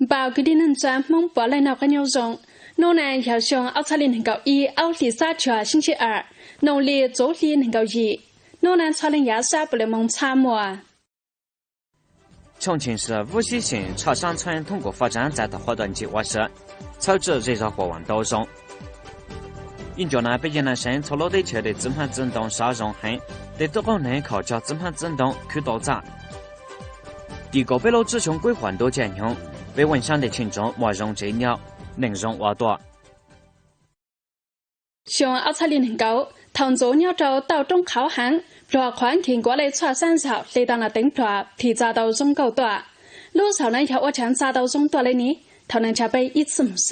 bảo cứ đi nâng cha mong bỏ lại nào cái nhau rộng nô này hiểu xong áo xa lên hình cầu y áo lì xa chùa sinh chế nô lì chỗ liên hình cầu gì nô này cho lên giá xa bởi lại mong xa mùa 重庆市无锡县潮商村通过发展在地活动计划是草植热热过往当中。因着呢，北京男生从老地区的资盘震动沙容很，对多功能靠叫资盘震动去多杂。第个北路之雄规划多减用，被文山的群众莫容这鸟，能容挖多。上奥查林很高，唐州鸟州到中考行。 รอขวานขิงกว่าเลยชาสั้นสาวเลยตอนนั้นติ้งปลาที่จะ到中高ตัวลูกสาวนั้นเขาว่าฉันจะ到中ตัวเลยนี้เท่านั้นจะไป一次谋杀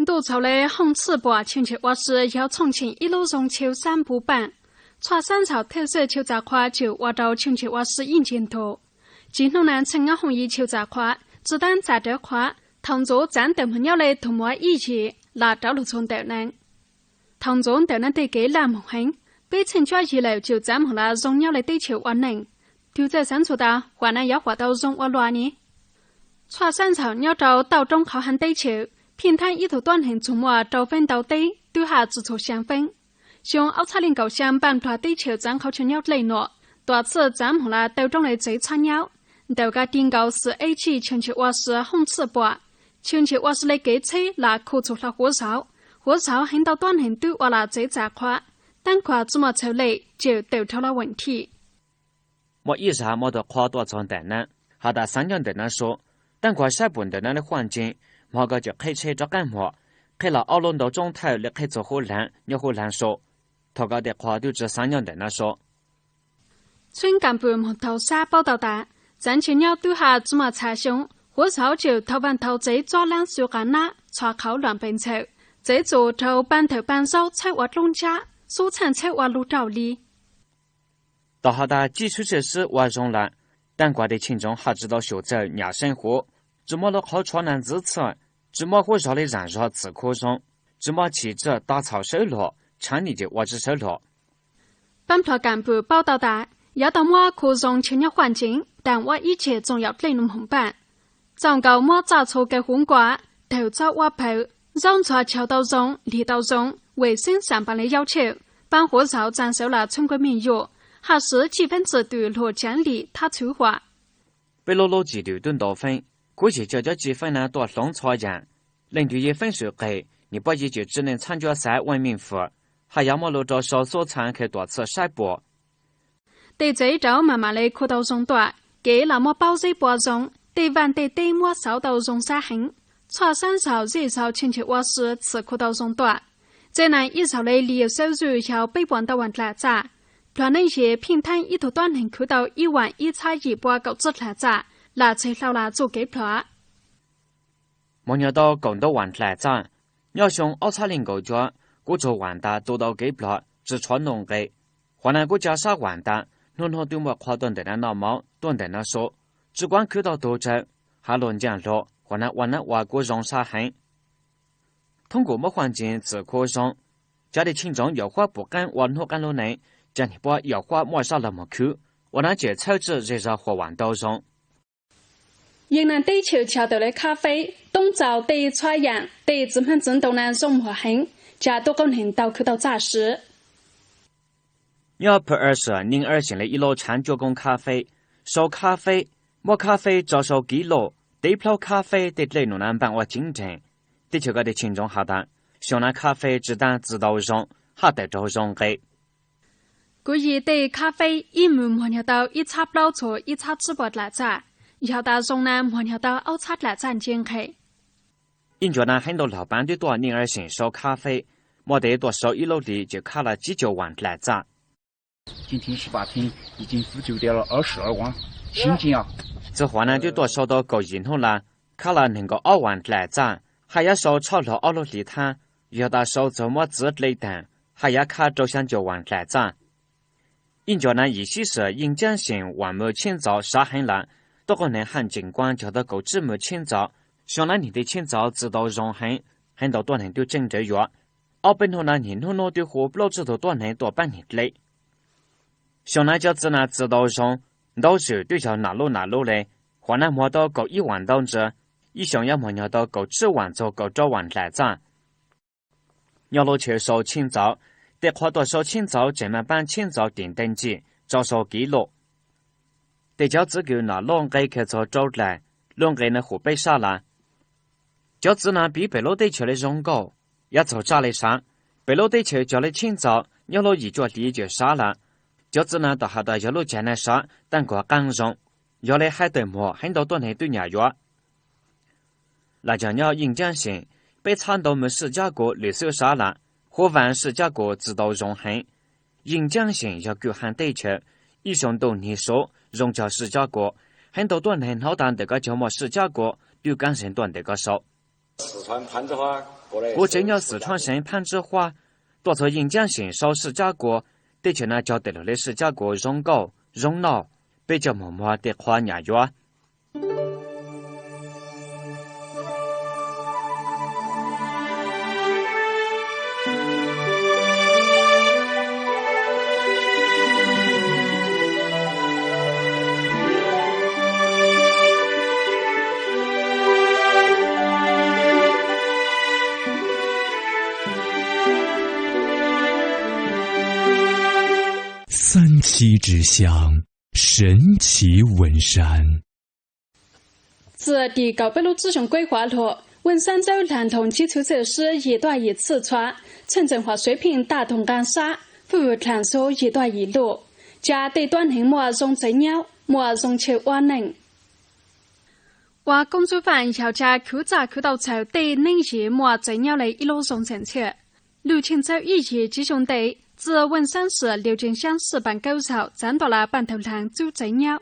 杜朝嘞红赤膊亲戚我是要重庆一路中秋三步半川三朝特色秋杂花就我到亲戚我是引进头今东南城啊红衣秋杂花子弹在这花唐州战斗朋友嘞同我一起拿到了从斗南唐州斗南得给蓝红黑 被陈家以来就咱们那荣耀的地球完能，就在三处的华南要划到荣我乱呢。川山草鸟到岛中靠近地球，平摊一头短横从我到分到地，对下自处相分。像奥查林狗相办团地球咱靠全鸟类诺，多次咱们那岛中的最惨鸟，岛个顶高是 A 起全球我是红赤膊，全球我是来给车那苦出了火烧，火烧很到短横对我那最杂夸。 但跨这么抽类就都出了问题。我以上没得跨多长等呢，好的三年等呢说，但跨晒本等呢的环境，我个就开车做干活，开了奥伦到中头来开做荷兰，要荷兰说，他个的跨就这三年等呢说。村干部木头沙报道的，咱群鸟对下这么查凶，火烧就头班头贼抓烂树干那，抓口乱奔走，贼做头班头班手踩我中家。 苏产菜挖路道理，到好的基础设施完容了，但国的群众还知道学走伢生活，只么了好传难支持，只么火烧的燃烧自可中，只么汽车打草收落，厂里就挖子收落。本票干部报道的，要到我可容青年环境，但我以前总要内容红板，早告我早错给红瓜，头早挖泡，让错桥道中、力道中。 卫生上班的要求，把火烧斩首了村国民药，还是几分之对落奖励他催化。被罗罗几六吨多分，估计叫几分呢多弄错样，人对一分数给，你不也就只能参加赛文明服，还要么落着少所参去多次赛博。对这一招慢慢的可到中短，给那么保水播种，对完的对么烧到容杀痕，茶山烧热烧亲戚我是吃可到中短。 这呢，一朝的利收入要被万到万来咋？可能些平摊一头短能扣到11100来咋？那才老了做给票。莫要到更多万来咋？要想奥查林狗脚，古做万大做到给票，只传统给。华南国家啥万大，农行对我跨断的那毛，断的那说，只管扣到多州，还乱讲了，华南外国容啥很。 通过么环境自可上，家里群众要花不敢往何干路内，将你把要花抹杀那么去，我那就草植热热和弯道上。云南地球桥头的咖啡，东早对川阳对资本震动呢融合很，加多功能到口到杂食。要不二是宁二县的一路产加工咖啡，烧咖啡，磨咖啡照烧几路，地泡咖啡的内容呢办我竞争。 地球个的群众下单，像那咖啡只当知道上，还得着上给。故意对咖啡一门摸鸟到一插老错一插直播来咋，要到中南摸鸟到奥插来咱进去。因着呢很多老板对多宁儿县烧咖啡，没得多少一楼的就卡了几9万来咋。今天18天已经付就掉了22万，现金啊！这话呢就多少到够银行了，卡了能够2万来咋。 还要烧炒了2楼地摊，要到烧做么子类等，还要卡着想9万来涨。因着呢，一些是应江县万亩千兆杀很难，多个人喊尽管叫到够只亩千兆，像那年的千兆知道容很多多人都整这药，而本头呢年头呢对活不了知道多人多半年嘞。像那家子呢知道容，到时对叫哪路嘞，华南摸到够1万当之，一想要摸到够7万做够9万来涨。要落去收清早，得花多少清早这么办清早定登记，招收记录。得叫自己拿两个去做走来，两个呢湖北啥啦？叫自然比北路地区的人高，要做啥的上，北路地区叫的清早，要落一脚地就啥了。叫自然到下到要落艰难啥，但个刚容，要来海对摸很多段内对伢药。那叫鸟应江县被惨到没10家国绿色啥了，或万10家国直到容很。应江县要举行地区，一上到你说容叫10家国，很多段内好大这个叫么10家国，对港省段这个少。四川攀枝花过来，我真要四川省攀枝花，多从应江县少10家国，地区呢叫得了的10家国容高容老，被叫么么的花伢药。三七之乡，神奇文山。自第9北路自行规划路，文山州南通基础设施一段一次穿，城镇化水平达同岗沙，服务探索一段一路，加对短hình莫容真鸟，莫容求瓦能。我公主饭要加口罩口到潮对能业莫真鸟的一路上政策，刘青州一业集中地。自文山市刘金乡市办狗草占到了半头塘主真鸟，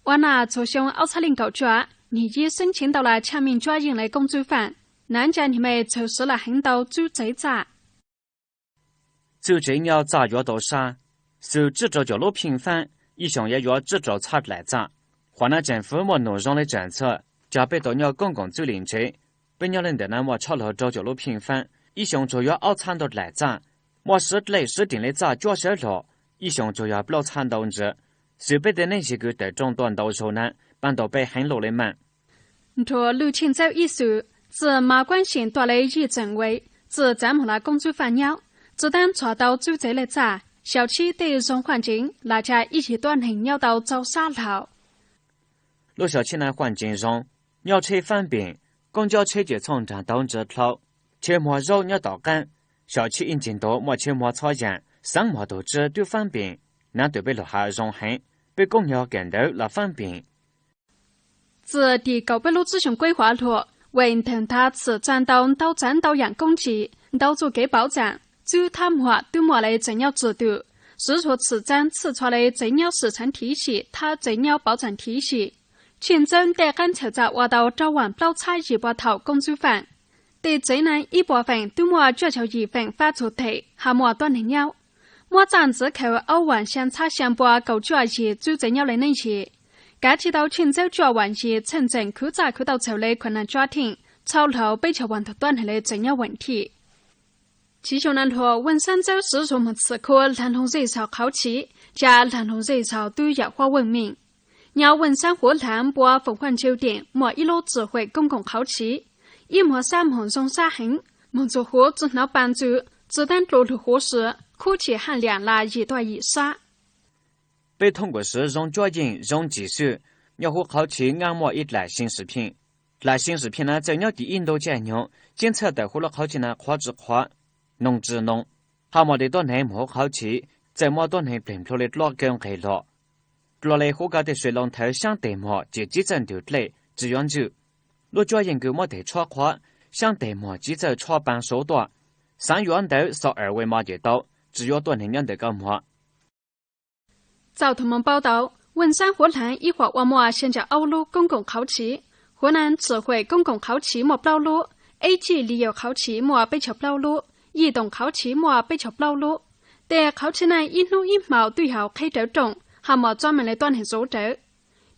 我拿做熊270狗抓，你已申请到了强民抓营的公主饭，南家你们测试了很多主贼杂。主真鸟杂药多啥？受制作角落频繁，一向也要制作差来杂。华南政府莫农上的政策，加倍多鸟公共走邻居，本鸟人的那么炒了找角落频繁，一向就要熬惨到来杂。我是类似定的杂脚手了，一向就要不了惨动之，随便的那些个得中断到手呢，搬到北很路的门。托刘青州一数，自马关县夺了一镇位，自占满了公主饭鸟，自当抓到主贼的杂，小区对人环境，大家一起短hình鸟到遭杀了。路小区呢环境中，鸟车方便，公交车就从站到这头，切莫肉鸟到赶。小区引进多莫切莫草原，生活都知都方便，那对被落下容很，被公鸟更多了方便。自第9北路自行规划路，为同他此站到到站到养公鸡，到做给保障，就他莫对莫的真鸟制度，是说此站此出的真鸟市场体系，它真鸟保障体系，群众得赶凑着挖到早晚包差100头公主饭。对最难一部分对莫追求一份发出题，还莫短hình鸟，莫暂时靠偶万相差相搏够主要是主真鸟的那些，该提到群州主要万是城镇口罩口到潮的困难家庭，潮头被求问到短hình的真鸟问题。其中南头文山州是什么此刻南通热潮好奇，加南通热潮对药化文明，鸟文山火炭播凤凰酒店莫一路智慧公共好奇。一莫三莫中沙痕，莫做活只闹帮助，只当落入活时，空气含量了一段以上。被通过是用脚印、用技术，鸟户好奇按摩一类新食品。类新食品呢，在鸟的印度检用，检测的户了好奇呢，花之花，农之农，还莫的多内莫好奇，在莫多内并出的落根黑落，落来户家的水龙头想对莫就几针丢来，只用就。路脚研究莫得错花，想得莫几走错半手段，3元头扫2维码就到，只要短hình的个莫。早同盟报道，文山河南一会往莫现在欧陆公共考期，河南智慧公共考期莫包路 ，A 级旅游考期莫被求包路，移动考期莫被求包路。但考期呢一路一毛对后开得中，还莫专门的短hình số折。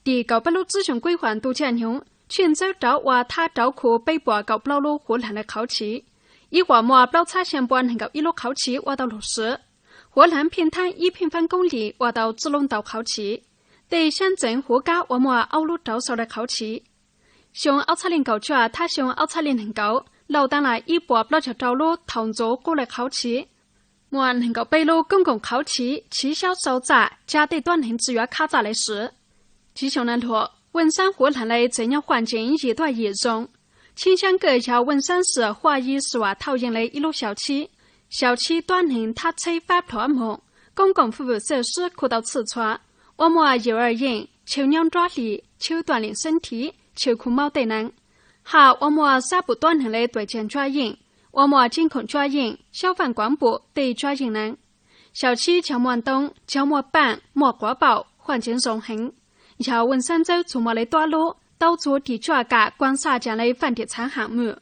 第9北路咨询规划都讲用。泉州找话他找库被迫搞不路河南的考期，一话莫不差相关能够一路考期挖到60，河南平摊1平方公里挖到自龙岛考期，对乡镇户家我们奥路招手的考起。熊奥查林狗抓他熊奥查林很高，老当来一波不就招路同族过来考起。我能够背路公共考起，取消收窄，加对短行资源卡闸的事。吉熊南托文山湖南的这样环境一段严重，倾向各校文山市华裔是话讨厌的一路小区，小区短行它催发破门，公共服务设施扩到四川。我们幼儿园求娘抓力，求锻炼身体，求苦毛得能。好，我们三不短行的对症抓营。我们监控抓营，消防广播对抓营人。小区叫莫东，叫莫板，莫国宝，环境荣幸。要文山州做莫的多路，到做地抓架观察这样的房地产项目。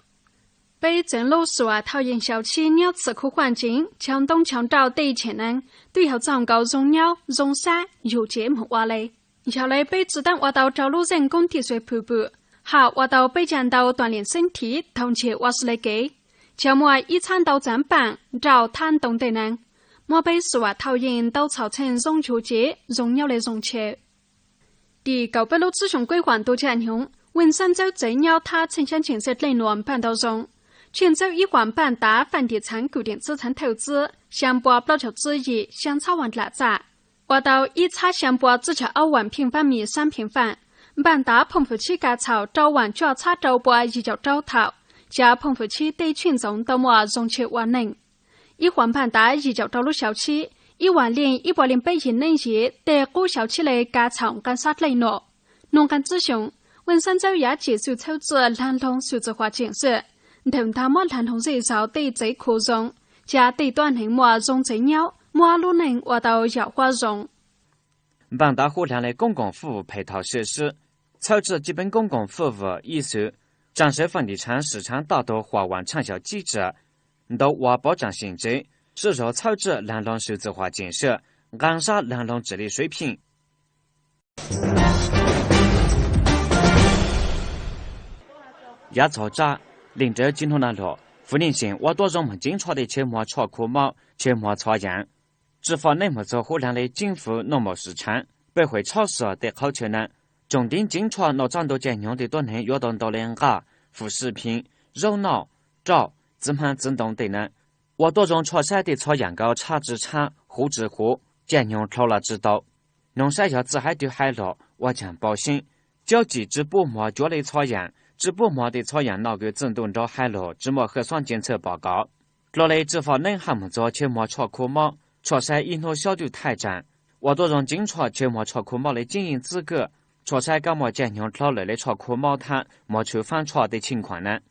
被郑老师话讨厌小区鸟吃苦环境，强东强找对潜能，对要长高容鸟、容山有节目话嘞。要来被子弹挖到找路人工滴水瀑布，好挖到北江道锻炼身体，同时我是来给。叫莫一场到站板，找摊动的人。莫被是话讨厌到造成融球节、荣耀的融球。第9北路自雄规划多家用，文山州最鸟它城乡建设内容办到中。泉州一环半大房地产固定资产投资，项目不求之一，相差万哪咋？挖到一差项目只求2万平方米3平方，半大棚户区改草招完主要差招播一叫招头。加棚户区对群众都莫容缺万能，一环半大一叫道路小区，1万零108亿能业对古小区的改草干啥内容？农干之雄，文山州也接受筹资南通数字化建设，同他莫南通人少对最扩容，加对短行莫容最鸟，莫路能挖到要花容。半大湖南的公共服务配套设施，筹资基本公共服务艺术。展示房地产市场大多化完长效机制，到挖保障性质，是说草制南龙数字化建设，按杀南龙治理水平。压草闸，林州金通南路，富宁县挖多人们经常的切莫炒苦毛，切莫炒样，执法内幕做湖南的景福农贸市场，北汇超市得好球呢。重点经常拿长多间用的短能活动到的鸭、副食品、肉脑、枣、芝麻自动等呢。我多种炒菜的炒样高茶之茶、户之户，间用调了知道。农山要自海对海落，我将保险。交际只不莫脚类炒样，只不莫的炒样脑个自动找海落，只莫核酸检测报告。落来执法能项目做切莫炒苦毛，炒菜一诺小队台战。我多种经常切莫炒苦毛的经营资格。炒菜干么间用调类的炒苦毛摊，莫出反炒的情况呢？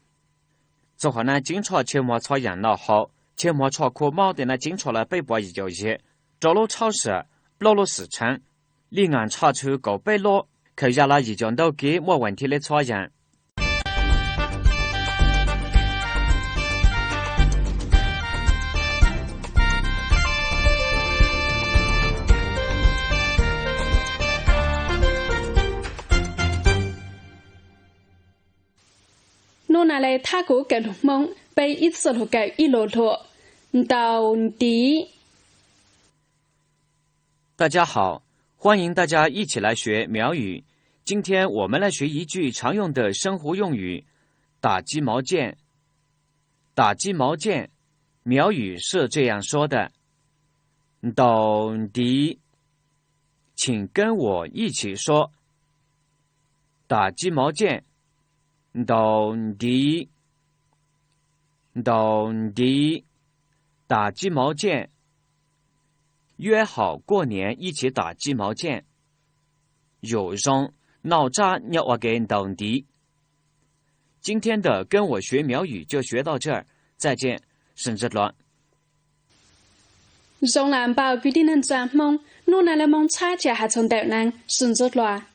之后呢，经常切莫炒样脑好，切莫炒苦毛的呢，经常了北部191，赵路超市、老路市场，离岸查出够北路，可压了1讲都给没问题的炒样。我拿来他国给龙蒙被一次路给一路路到底。大家好，欢迎大家一起来学苗语。今天我们来学一句常用的生活用语：打鸡毛毽。打鸡毛毽，苗语是这样说的：到底，请跟我一起说。打鸡毛毽。到底，到底，打鸡毛毽。约好过年一起打鸡毛毽。有人闹渣要我给到底。今天的跟我学苗语就学到这儿，再见，甚至乱。容南宝规定能转梦，我拿来梦差价还从头能甚至乱。